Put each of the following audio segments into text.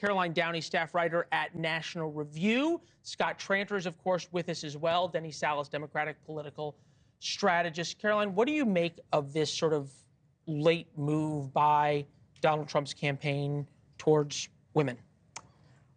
Caroline Downey, staff writer at National Review. Scott Tranter is, of course, with us as well. Denny Salas, Democratic political strategist. Caroline, what do you make of this sort of late move by Donald Trump's campaign towards women?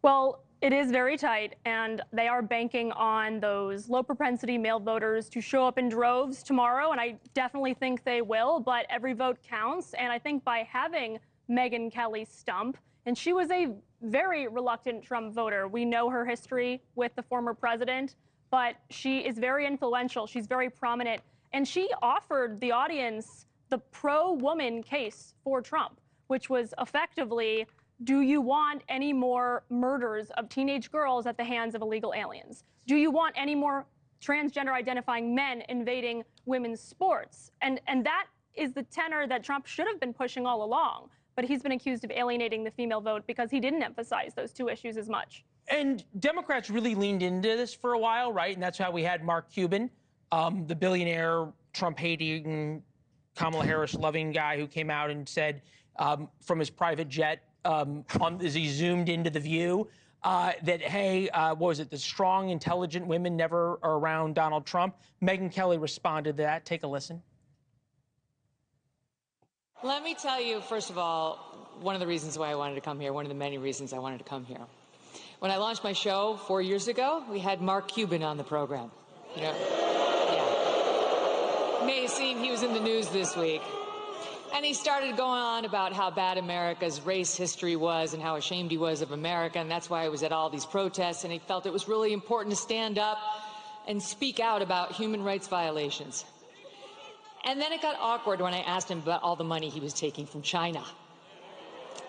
Well, it is very tight, and they are banking on those low-propensity male voters to show up in droves tomorrow, and I definitely think they will, but every vote counts, and I think by having Megyn Kelly stump, and she was a very reluctant Trump voter. We know her history with the former president, but she is very influential. She's very prominent, and she offered the audience the pro-woman case for Trump, which was effectively, do you want any more murders of teenage girls at the hands of illegal aliens? Do you want any more transgender identifying men invading women's sports? And that is the tenor that Trump should have been pushing all along. But he's been accused of alienating the female vote because he didn't emphasize those two issues as much. And Democrats really leaned into this for a while, right? And that's how we had Mark Cuban, the billionaire, Trump-hating, Kamala Harris-loving guy who came out and said from his private jet, as he zoomed into The View, that, hey, what was it, the strong, intelligent women never are around Donald Trump. Megyn Kelly responded to that. Take a listen. Let me tell you, first of all, one of the reasons why I wanted to come here, one of the many reasons I wanted to come here. When I launched my show 4 years ago, we had Mark Cuban on the program. You know, yeah. You may have seen he was in the news this week. And he started going on about how bad America's race history was and how ashamed he was of America, and that's why he was at all these protests, and he felt it was really important to stand up and speak out about human rights violations. And then it got awkward when I asked him about all the money he was taking from China.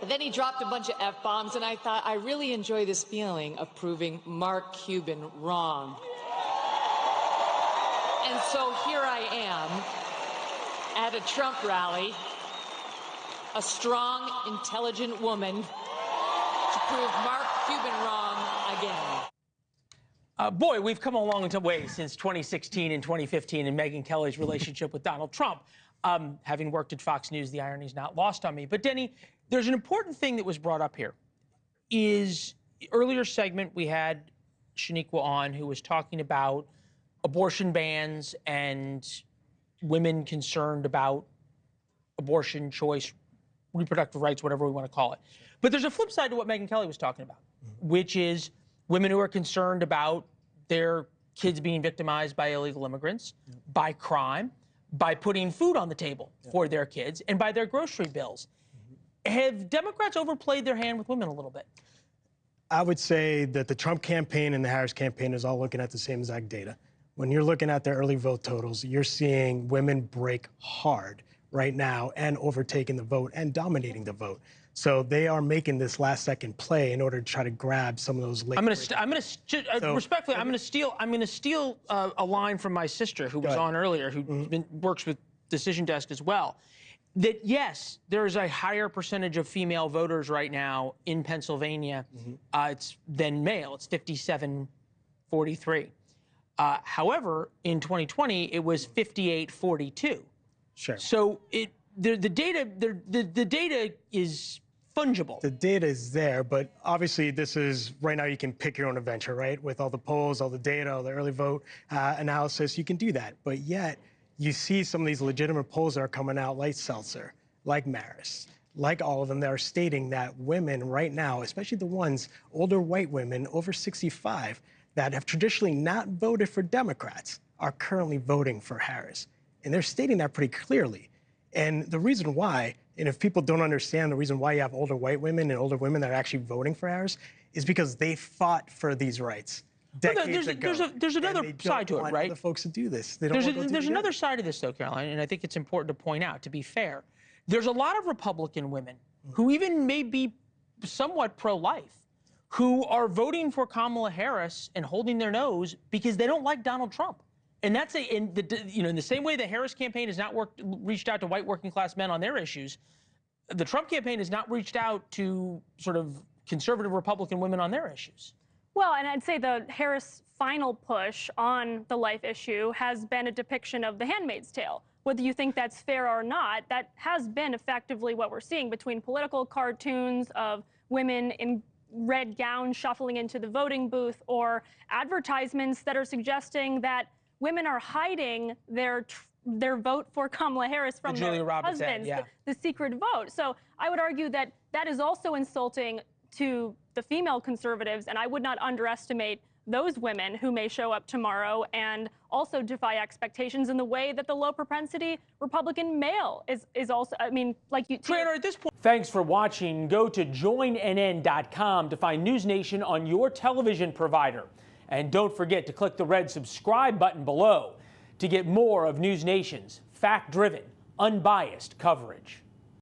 And then he dropped a bunch of F-bombs, and I thought, I really enjoy this feeling of proving Mark Cuban wrong. And so here I am at a Trump rally, a strong, intelligent woman to prove Mark Cuban wrong again. Boy, we've come a long way since 2016 and 2015 and Megyn Kelly's relationship with Donald Trump. Having worked at Fox News, the irony is not lost on me. But Denny, there's an important thing that was brought up here. Is earlier segment we had Shaniqua on, who was talking about abortion bans and women concerned about abortion, choice, reproductive rights, whatever we want to call it. But there's a flip side to what Megyn Kelly was talking about, which is women who are concerned about their kids being victimized by illegal immigrants, by crime, by putting food on the table for their kids, and by their grocery bills. Have Democrats overplayed their hand with women a little bit? I would say that the Trump campaign and the Harris campaign is all looking at the same exact data. When you're looking at their early vote totals, you're seeing women break hard right now and overtaking the vote and dominating the vote. So they are making this last-second play in order to try to grab some of those late. Respectfully, I'm going to steal a line from my sister who was on earlier, who works with Decision Desk as well. That yes, there is a higher percentage of female voters right now in Pennsylvania than male. It's 57-43. However, in 2020, it was 58-42. Sure. So the data is fungible. The data is there, but obviously this is, right now you can pick your own adventure, right? With all the polls, all the data, all the early vote analysis, you can do that. But yet, you see some of these legitimate polls that are coming out, like Seltzer, like Marist, like all of them, that are stating that women right now, especially the ones, older white women over 65, that have traditionally not voted for Democrats, are currently voting for Harris. And they're stating that pretty clearly. And the reason why, and if people don't understand the reason why you have older white women and older women that are actually voting for Harris, is because they fought for these rights decades ago. There's another side to it, right? The folks to do this. They don't there's another side of this, though, Caroline, and I think it's important to point out, to be fair. There's a lot of Republican women who even may be somewhat pro-life, who are voting for Kamala Harris and holding their nose because they don't like Donald Trump. And that's in the same way the Harris campaign has not reached out to white working class men on their issues, the Trump campaign has not reached out to sort of conservative Republican women on their issues. Well, and I'd say the Harris final push on the life issue has been a depiction of The Handmaid's Tale. Whether you think that's fair or not, that has been effectively what we're seeing between political cartoons of women in red gowns shuffling into the voting booth, or advertisements that are suggesting that women are hiding their vote for Kamala Harris from their husbands, the secret vote. So I would argue that that is also insulting to the female conservatives, and I would not underestimate those women who may show up tomorrow and also defy expectations in the way that the low propensity Republican male is also, I mean, like you... At this point. Thanks for watching. Go to joinnn.com to find NewsNation on your television provider. And don't forget to click the red subscribe button below to get more of NewsNation's fact-driven, unbiased coverage.